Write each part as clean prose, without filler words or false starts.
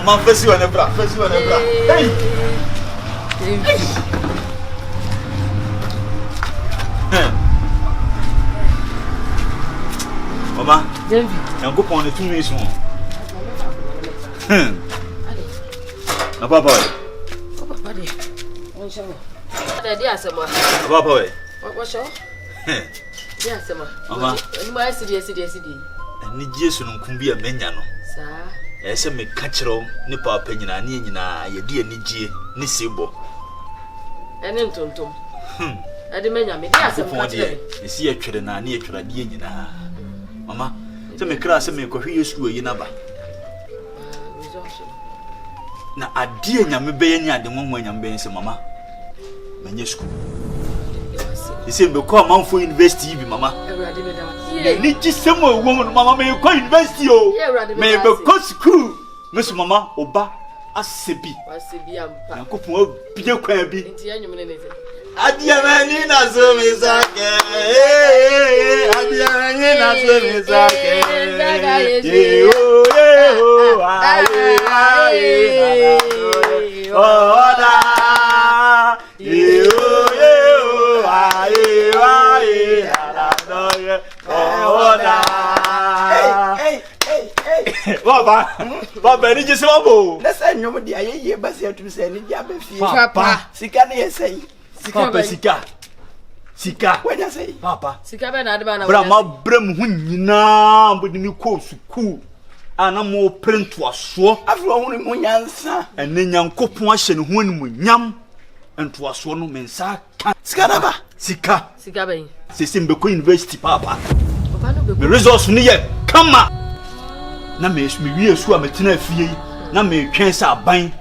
Mama first you on the bra. Hey. Mama, I'm go on the 2 minutes more. Papa. Papa. What's your? Yes, Mama. My city. And the Jason can be a meniano. Sir, as a me catcher, Nipa opinion, and ye dear Niji, Nisibo. And then Tontum. I demand me. Yes, you see a trader near Tradiana. Mama, tell me, class and make a few school in Naba. Now, I dear Yammy the one when I'm being some mamma. Many school. You say, become Mount for University, Mamma. Need just some woman, Mamma, may you call University, may because school, Miss Mamma, Oba, as Sibi. I could be a crabby. Adiamanina Zomizake, Adiamanina Zomizake, Baba, did you say, let's say nobody, I hear Basia to say, Papa, Sicani say. Papa Sika. When I say, Papa, Sika Benadman, Brahma Bram Winna, but you call school. And I'm more print to a swore. I've only one answer. And then young Copuation when we yam and to a swan mensa. Scaraba, Sika, Sikabe, Simbeco University, Papa. The resource near, come up. Names me reassure me to fee, Name chance are buying.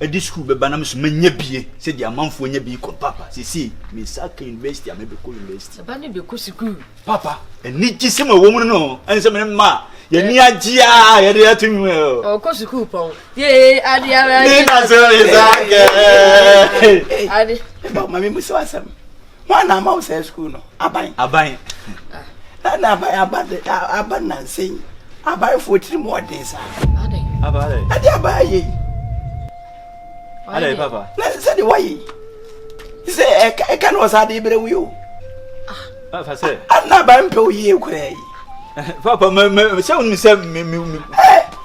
A disco be banams many be, said the amount when you be called Papa. See, Miss Saka University, I may be called University. Banny be Kusiku, Papa, and need to see a woman, no, and some ma, you near Gia, I dare to me. Oh, Kusiku, yea, Adi, about my Miss Awesome. One amount says school, I buy. And I buy abundance saying, I buy for 3 more days. I buy ye. Hello, Papa. Let's say why. He say, I can't was had a you. Papa said, I'm not buying to you, Cray. Papa, me,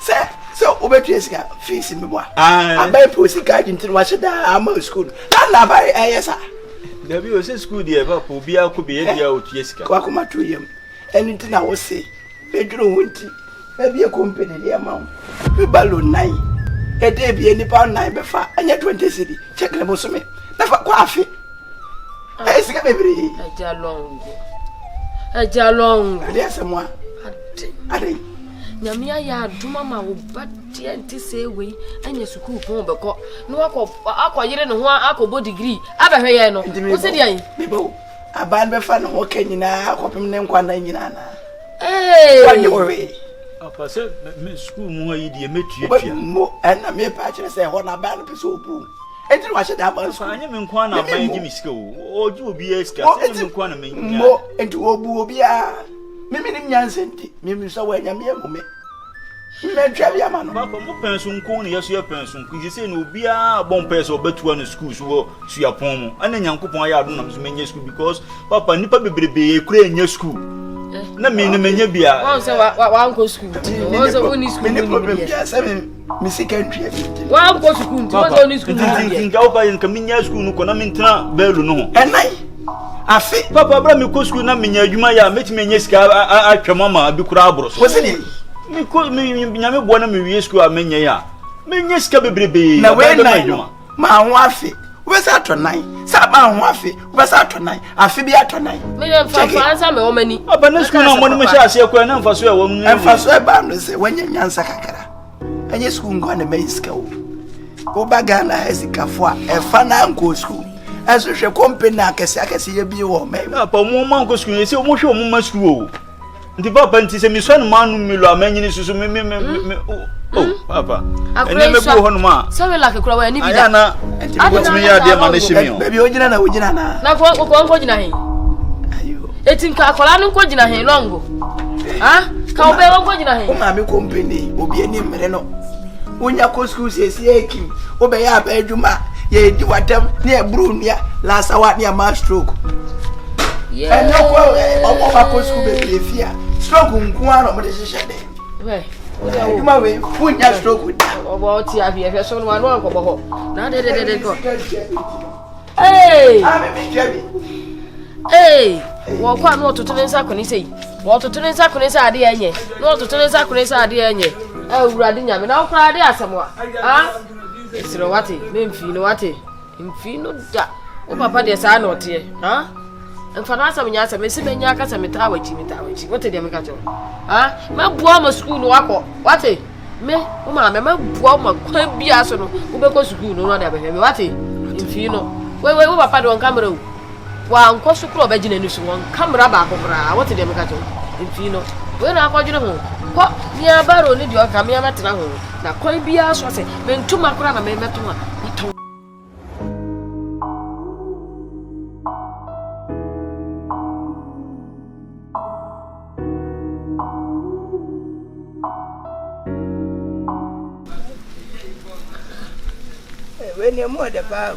Sir, so over to his car, facing me. I buy pussy guide into Washington school. Not buy ASA. There was a school, dear Papa, be out could be a year out, yes, Quackuma to him. Anything I will say, bedroom winty, maybe a company, the amount. We balloon 9. A day be any pound 9 before, and yet 20 city. Check the bosom. Never coffee. I say, baby, a jalong, there's someone. I think. Yamia ya Dumama will but to say we and your school home because no acquired no one alcohol degree. Abahayano, what's it? People, a band before walking in a copy name one in Anna. Hey, why you worry? Papa said, school more idiot, and I may patch and say, what a bad episode. And you watch it up. I am in Quana by Jimmy school, or you will be a scout in Quana more and to Obubia. Mimi Yansen, Mimi so when you're me. Papa, more person, corny, yes, your person. You say, no, be a bomb person, but 2 schools who see a poem, and then young couple I don't know school because Papa Nippa be a crane your school. Na me ne menye bia won se wa nko school won se oni school ni problem bia se me secondary wa nko school won se oni school tinga oba yin ka menya school no ko na me ntena belu no ho enai afi papa bra me ko school na menya adwuma ya meti menye sika atwa mama bi kura abro so wose ni me ko me nyame bo na me wie school a menya ya menya sika bebrebe na we na adwuma ma ho afi wese atonai sa ba ho afi wese atonai afi bi atonai me fa fransa me o mani aba na school na mo ne me sha ase ko na mfa so e wo mu mfa so e ba no se wanya nyansa kakara anye school ngo na me sika wo ba Ghana hezikafo a e fa na nko school eso hwe company akese ye bi wo me apa mo man nko school se mo hwe mo ma school ndi papa nti se mi so na manu mi lo amanyini susu me oh papa ene me bu hono ma so we like kura wa ni bi da na what me ya dia ma na shimi o baby ogina na ko gina he ayo etin ka akola no ko gina he longo ha ka obe wo ko gina he o ma me company obi ani mere no Unya ko school se ekim. Obe ya ba adwuma. Ye di watam na e bru nua lasa wa na ma stroke. Yeah. And no ko ba ko school be fia. Stroke nku ara mo de hihye de. We. Adwuma we unya stroke da. Obo ti abi e so no anu anko bo ho. Na de ko. Hey! Hey! Wo kwa no tototo nsa koni sei. Wo tototo nsa koni sei ade enye. No tototo nsa koni sei ade enye. Awurade nyame na okra ade asemwa. Ah? Esiro wate, memfi no wate. Mfi no da. O papa de sa na ote. Ha? Mfa na asem nya asem esi menya aka se meta wachi. Wote de meka cho. Ha? Me bua ma school no wako. Wate? Me, o ma me bua ma kwa bia so no. Wo be ko school no na be wate? Mfi no. We papa de on camera o. Wa nko sukuru obegina ni so won camera ba akokora. What dey make at mfi no. We na akwadwene ho. Ko ni abaro ni de o kamia matena ho. Na kwan bia so se mentuma kora na me meto a. When you more the pa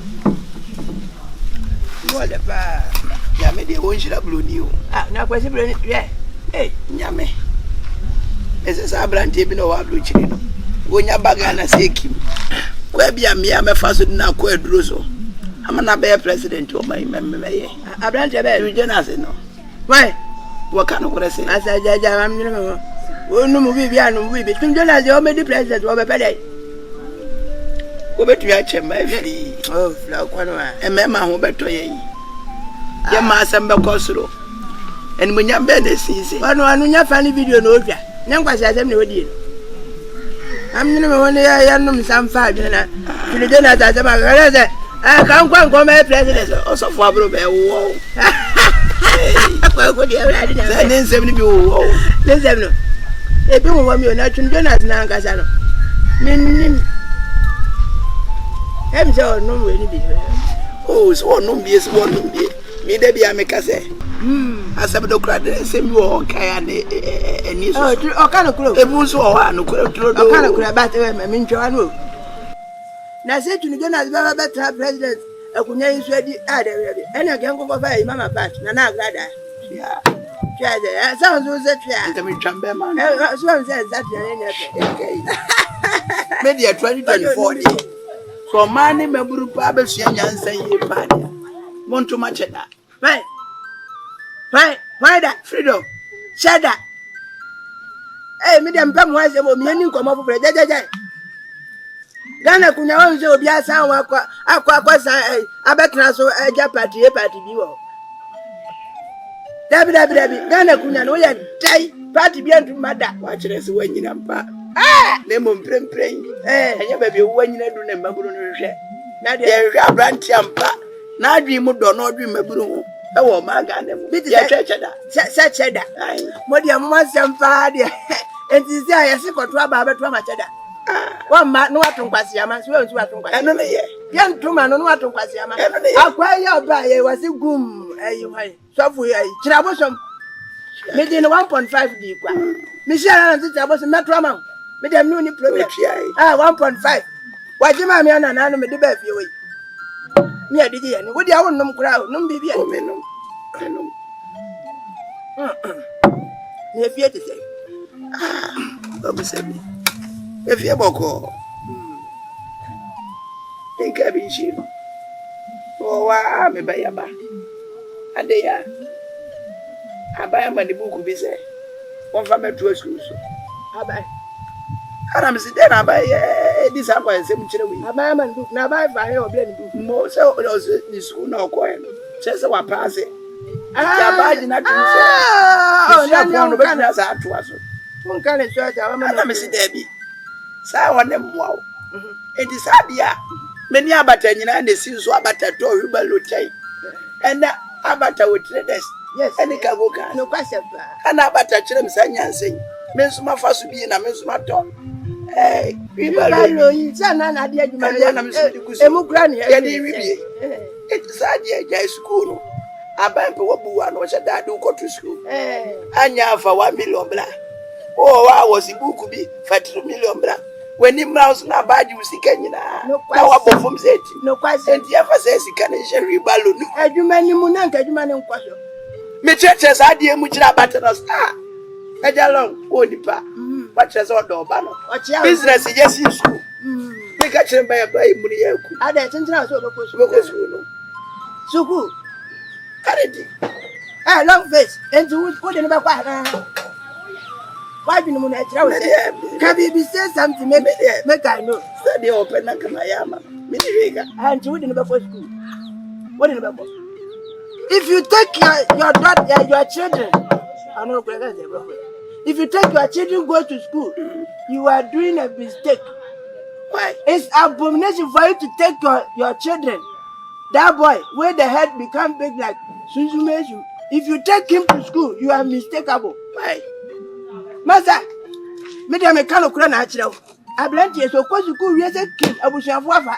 nyame de wonhira bloni o na kwase bloni nyame ese sa brante bi no wa blo chiri no wonya baga na sekim kwa bia me mefa so na ko aduro so amana be president o mai memeye abrante be you jonas no why waka no kore se asa jaja am ni no wonu mu bi anu mu bi tum jonas o me di president o be pede ko betu ya chema fi oh fla kwano a mema ho beto ye ye ma asem be kosoro en munya be na sisi wano anu nya fani video no otwa nya nkwase asem na odie am ni me woni ya num samfa adwena fili de na ta ma gare se kan kwa me president o so fo abro be wo akwa ko dia ra dia se ne nsem ni bi wo ne nsem no e bi wo mi o na tun Jonas na nkasa no min Emzo no we ni bi. Oh, so no bi so no bi. Me de bia me ka se. Asem do kra de se mi wo kan ya eni so. Oh, o kan kro. E bu so o ha no kro tro do. O kan kro ba te me ntwa no. Na se tunu Jonas ba better president. Akunya yin so adi ade we. Ena gen ko fa mama pat na na agrada. Yeah. Twa de. Sound so se twa. Nta me twambe ma. So am se that na ne. Media 2024. So mani meburu pa be sua nyansan yi pa dia monto ma cheda why that freedom cheda me dem pam wa se mo mi ani nkomo foforo jejeje Ghana kunya wa se obi asa wa akwa sa abetra so eja party bi wo dabi Ghana kunya no ya dai party bi antu mada wa kire se wanyina mpa ne mo mpremprem anya ba bi wanyina du ne maburu no hwe na de hwe abranti ampa na adwi mu do no adwi maburu ho e wo ma Ghana mu ya checheda se cheda mo dia mo sampa de enti se ayese koto aba beto ma cheda wa ma no atonkwase ama so we nsu atonkwase eno ne ye ya ntuma no atonkwase ama akwa ya oba ye wasi gum ayi hwan sofu ayi kira bosom me de 1.5 di kwa me share na ti bosom metro ama me dem no ni problem 1.5 wajima me na na no me de ba fie we me adigi ye ni wo dia wonnom kura no bibia o me no ne fie te sei babu sebi e fie boko enka bi shi o wa me ba ya ba ade ya abaya ma ni buku bi se won fa metro school so abaya ara me se de na abaya di sa kwa se mu kire wi abaya ma ni buku na abaya fa he obi ni buku mo se o ni school na ko en se wa pass ya ba ji na tu so o na no be na sa atu aso mon kan so ja wa ma me se de bi sa won ne mo awo enti sa bia me ni abata nyina na si so abata to wi ba lo chai ena abata we traders yes any cargo car no kwase ba ana abata kire msanya nsen me nsuma faso bi na me nsuma to wi ba lo yin sana na de adwuma na me so di kuso emu kura ne ya di wi bi enti sa je ja school no abampe wabu wa no sha dadu ko to school anya fa 1 million bla oh wa was buku bi 3 million bla when him mouse na bad you see Kenya. No, I perform it. No question. The ever says he can share balloon. I do many munanka, you man in question. Me churches are dear Muchra Batanos. I along, Odipa. What has all the banner? Business, yes, in school. They catch him by a bay, Muria. I didn't know so good. Ah, long face, and to put in about why do you know? Can you say something? Make I know. So they open Nakamayama, Miniga, and you wouldn't about school. What in about? If you take your daughter, your children, I know if you take your children go to school, you are doing a mistake. Why? It's abomination for you to take your children. That boy, where the head become big like Suzumesu. If you take him to school, you are mistakeable. Why? Master, me dey make no kura na achira. Ablantie so ko school we say king abusuafo afa.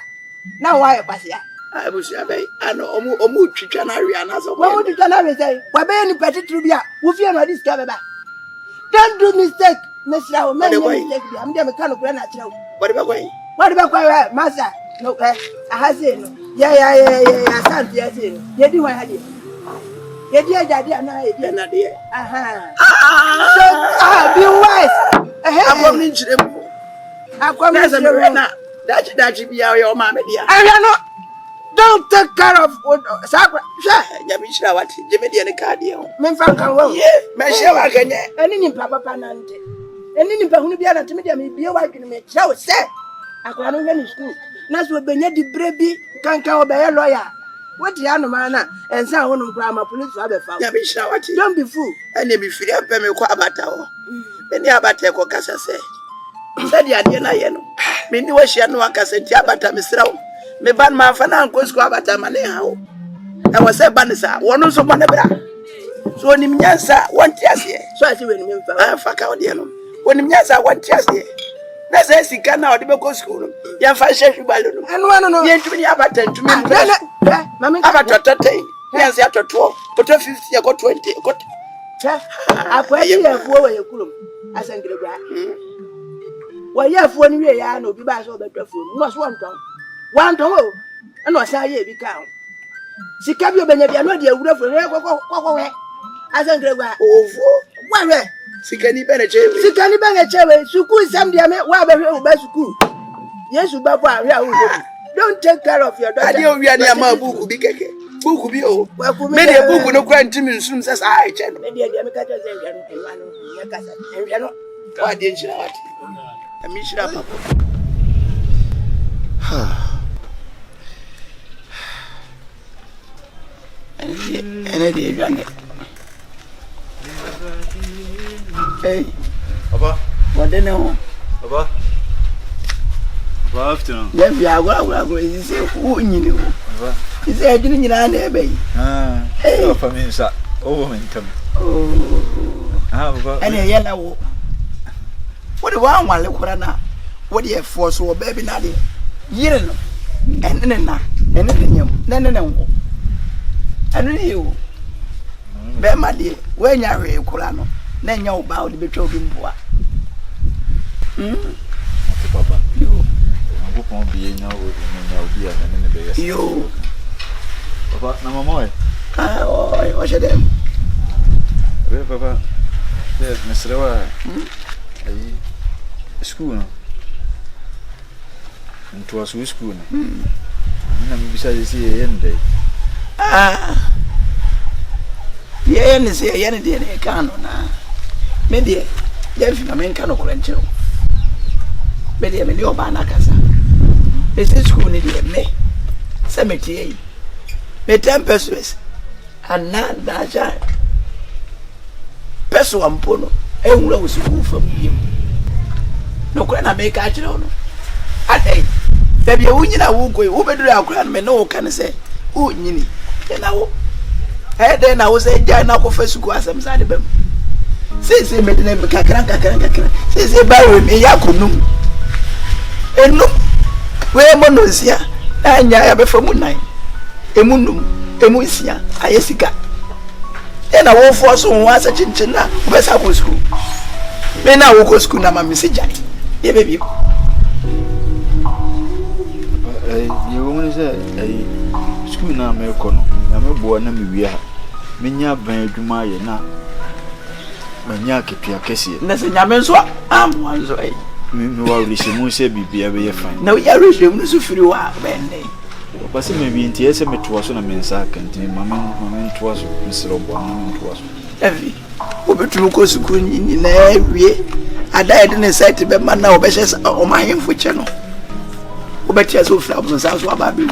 Na why pass ya? Abusuafo be ano omu twitwa na wi ana so. Omu twitwa na wi say, "Wa be ni petitru bia, wo fie no dis ka beba." Don't do mistake, Mr. O. Me mistake bia. Me dey make no kura na achira. What be going? What be going, master? No, I say no. Yeah, Santi, I say no. You do what I did. You did daddy and I did not dear. Be wise. I'm coming to them. I'm coming to them. That be your mamma, dear. I not. Don't take care of Sabra. Yamisha, what Jimmy and the cardio. Mempham can well. Yeah, Michelle, I can. And in Papa Panante. And in Pahunibia to me, be a wife in me. So say, I can't go to school. That's what Benedi Brebi can come by a lawyer. What the animal and someone who grammar police have a found. Don't be fool. And you be free up and make about our. Many about a cocassa say. Said the Adiana Yeno. Many was she no cassette about a Mr. Me ban my fan goes go about a maneho. I was a banisa, one also one about. So when him yasa, 1 year. So I see when him fuck out the when him yasa 1 year. That's a sick now, the Boko school. Yan fashion balloon. And one no, yet to me about 10 to me. Mamma, about 13. Yes, after 12, but 50, I got 20. Got I put you for your column. I sang the back. Well, you have 1 year, I know, be back over the phone. Must 1 tongue. 1 tongue. And was I here, we count. She kept your benefit, no dear, would have away. I sang the back. Oh, what? Sikani Beneche, Sikani Beneche, Suku is some dear, why be school? Yes, you Baba, don't take care of your daughter. We are near my book, be keke. Book be oh, many a book no grand Timmy soon says I, Chen. Maybe I make a and why didn't you know what? I miss you up. And I did. Hey, Papa. What do you know? Papa. Good afternoon. Yeah, we are going to say, who you know? He said, you didn't know, baby. Hey, for me, sir. Oh, oh, and a yellow. What do I want to look at now? What do you have for so, baby? Not it. You know, and then you, and you. Bema dear, when you're a Colano, then you're about to be choking. Papa, you won't be in your beer and in the best. You, Papa, no more. Oh, what's your name? Well, Papa, there's Mr. School. And to us, school. And besides, the end day. Ah. Yeah, say any day they can na. Me dey, if na men can okoranchiro. Me dey me dey oba na kasa. Me say school ni dey me. Cemetery. Me 10 pesos. And na ja. Peso ampono. E nwura wo school from biem. No kura na me ka chiro no. Adai. Da bia wo nyina wo koi, wo beduru akura me no kan say, wo nyini. Na wo hey, then I was a Jana for Fesuku as I'm sad of them. Say, made them kakran. Say, by me, Yakunum. And no, where Monosia, and I have a from moonlight. Emunum, Emusia, Ayesica. Then I won't force on once a chinchina, West Apple School. Men I will go school, I'm a message. Yeah, baby. you woman say a school na me kono. Na me bo na me wi a. Menya ban adwuma ye na. Manya kepia kese. Na se nyame so am wanzo ai. Me wa rehemu se bibia be ye fine. Na ya rehemu so firi wa benne. Pasi me bi ntie se meto so na me nsa kanti mama nto so misro bo mama nto so. Evi. Obetu ko sukuu ni na ewie. Ada ede ne site be man na obehye o mahemfo che no. Obetia so fra bronsa so aba bi.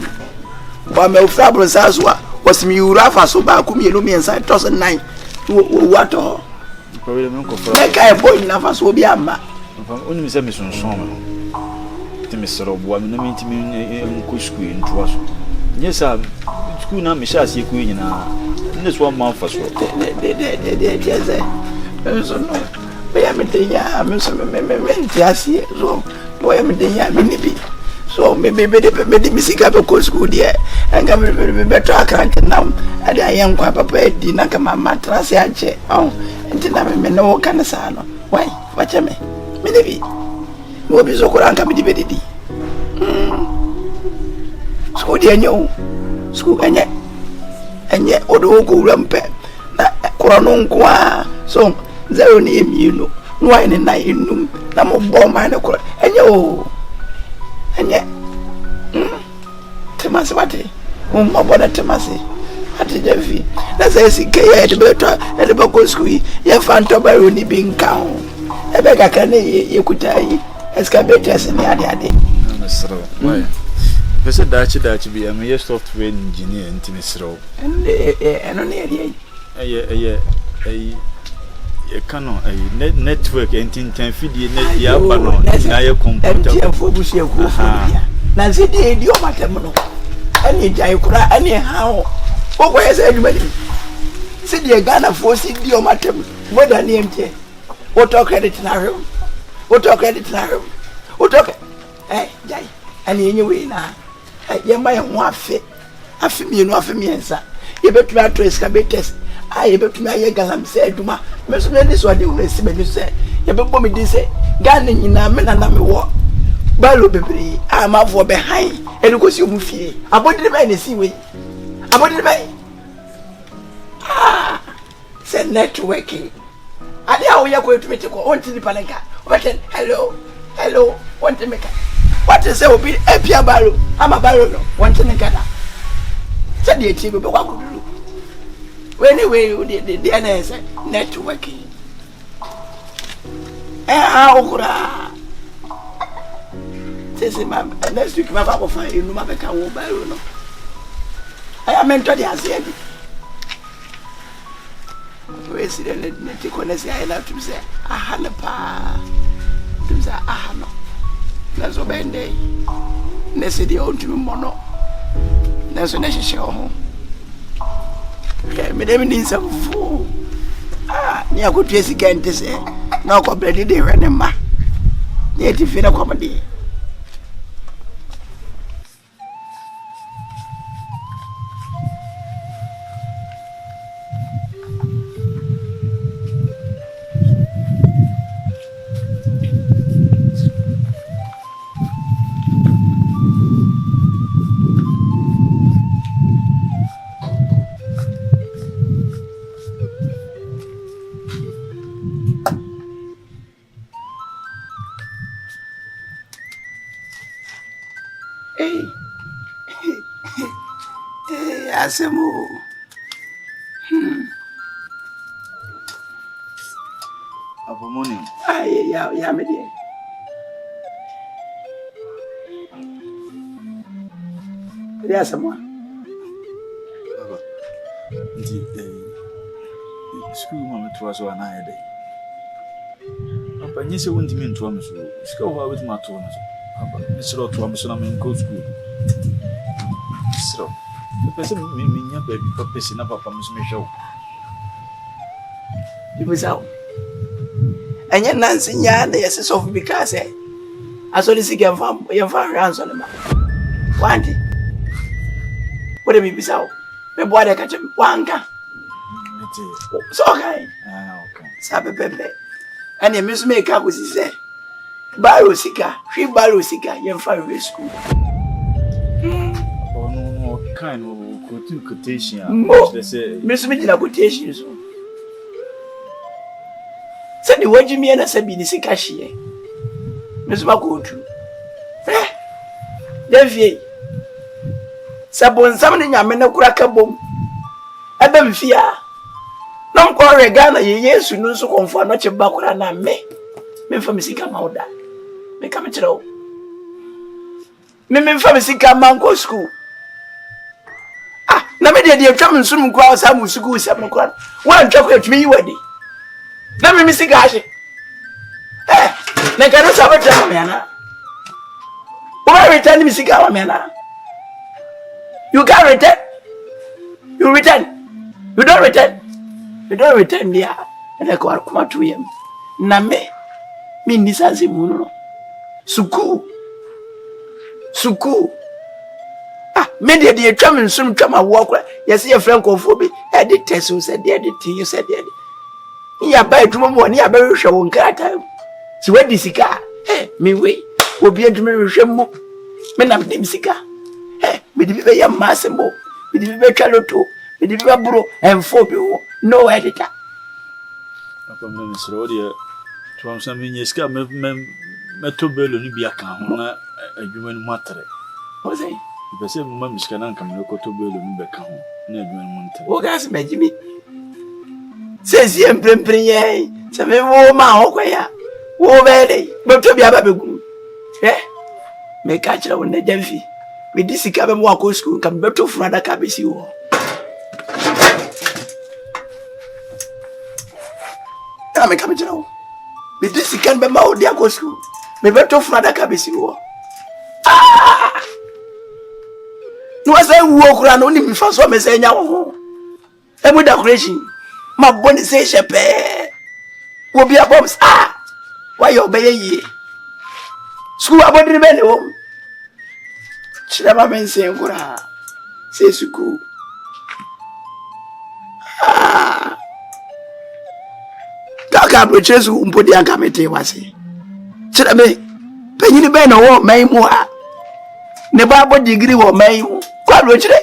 Ba me fra bronsa so a wasimi ura fa so ba kumienu mi nsa 2009. Wato. Problem ko fra. Me kai boy na fa so bi amma. Oni mi se me sonson me. Ti me soro bo me na mi ntimi nko sukuu nto so. Nyesa sukuu na me sha ase ku nyina. Ne so ma fa so. De so no. Boya me tenya me so me ntiasie so boya me tenya me nibi so me misika be ko school dia anga me beto account now ada yen kwa papa edi na kama matrase ache oh ntina me no kana sa no why wacha me nibi mo bi so ko ranka me di bedidi school dia nyo school anya odo ko rampe na korano nkwa so zero ni emiuno no ai ne nai enum na mo bo ma ne koro enye temase wate mo bo na temase ati devi na say sike ya de beto e de bako skui ya fanto baro ni binka ho e be ka kan ye kutai excavator ni ade na sro why pese dachi bi am ye software engineer ntini sro eno ne ye ye kano network entintan fidie net ya ba no na ye computer fo busie ko fobia na zidi edi o matem no ani jai kura ani hawo ko yesa aduma ni sidi Ghana fo sidi o matem moda ni mte woto credit na hwe woto jai ani enye we na ye ma ye ho afe mienu afe miensa ye betuma ato excavator aye betuma ye galam se aduma me so ni so de we si me ni se ye be bom di se Ghana nyina me na me wo balo bebere amafo be han eni ko si omu fie abodire be na si we abodire be se networking ade a wo ye ko etumete ko on tini palenka obeten hello want to make what is say obi epia balo ama balo no want to make that se de ti be kwa kuduru anyway the NS networking okura tese ma next week ma ba ko fa enu ma be ka wo balo no aya mento de ase bi we si de net ko na si aya na tum se aha ne pa tum se aha no na so bende ne se de on tum mono na so na hihye ho me dem ni nsafu ni akotu esika ntese na ko bredi de hwene ma ni eti fi na ko mede asemo abomoni ay ya me de ya asemo baba ndi school mama to so na ede papa nyise wonti mi nto am so sika ho a wetima to no so papa ni siro to am so na me go school siro pese mi nya baby papa si na papa mi so me hwe Ibisao. Anya nansi nya na yesi sofu because asoli sike mfa ranso na ma. Wanti. Wode bibisao. Me boade ka chem wanka. meti So kai. okay Sabe pepe. Ani mi so me ka ko sise. Baro sika, hwi baro sika ye mfa we school. kind of quotation. They say, Miss Midina quotation. Said the word Jimmy and I said, be the Sikashi. Miss Makutu. Devie. Sabon summoning a men of cracker boom. I don't fear. No quarry Ghana, yes, you know, so confirm not your background and me. Me for me see come out that. Me come to know. Me for me see come man go school. Ah, na me dey twa nsum kwa Samu school Samu kwa. One chocolate me wedi. Na me see gashi. Na kanu sabata me ana. Why return me see gawa me ana? You can't return. You return. You don't return. You don't return there. And I go come to him. Na me nisansi muno. Suku. Ah, me dey twa nsum twa ma walk. Yes, your friend Kofobi. I did test you said there, you said there. Ya ba eduma mo ni aba hwehwe won krata. Si wadi sika. Me we. Obi eduma hwehwe mo. Me na me sika. Me di be ya masemo. Me di be twa loto. Me di be bro enfo bi wo. No editor. Apa me misro dia. Tuam sa me nyeska me to belo ni bia kan ho na adwuma ni matre. O sei. Be se mo miska na kan me ko to belo ni be kan ho na adwuma ni matre. O gas me jimi. Se siempre ye. Se me wo ma ho kwa ya. Wo bele. Be to bia ba begu. Me ka chira won na jamfi. Me disika be mo akọ school kan be to frada ka be si wo. Me ka me chira wo. Me disika be ma odi akọ school. Me be to frada ka be si wo. No say wo kura no ni mi fa so me say nya wo. E mo decoration. Ma boni say shepe. Wo bia bombs. Why you obey ye? School abodiri be ne wo. Chirama men say nkura. Say suku. Kaka bro chesu mpodi anka mete wase. Chirame penyini be na wo man mu a. Ne ba bo degree wo man mu. Kwa bro chire.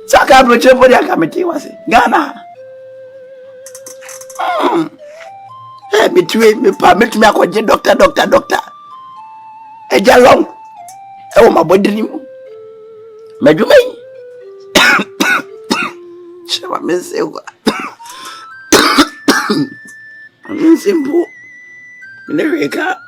Saka bro chire mpodi anka mete wase. Ghana. Me akọje doctor. Eja long. E wo mabodiri mu. Medwuma yi. Chama mesewa. Nsimbo. Mine weka.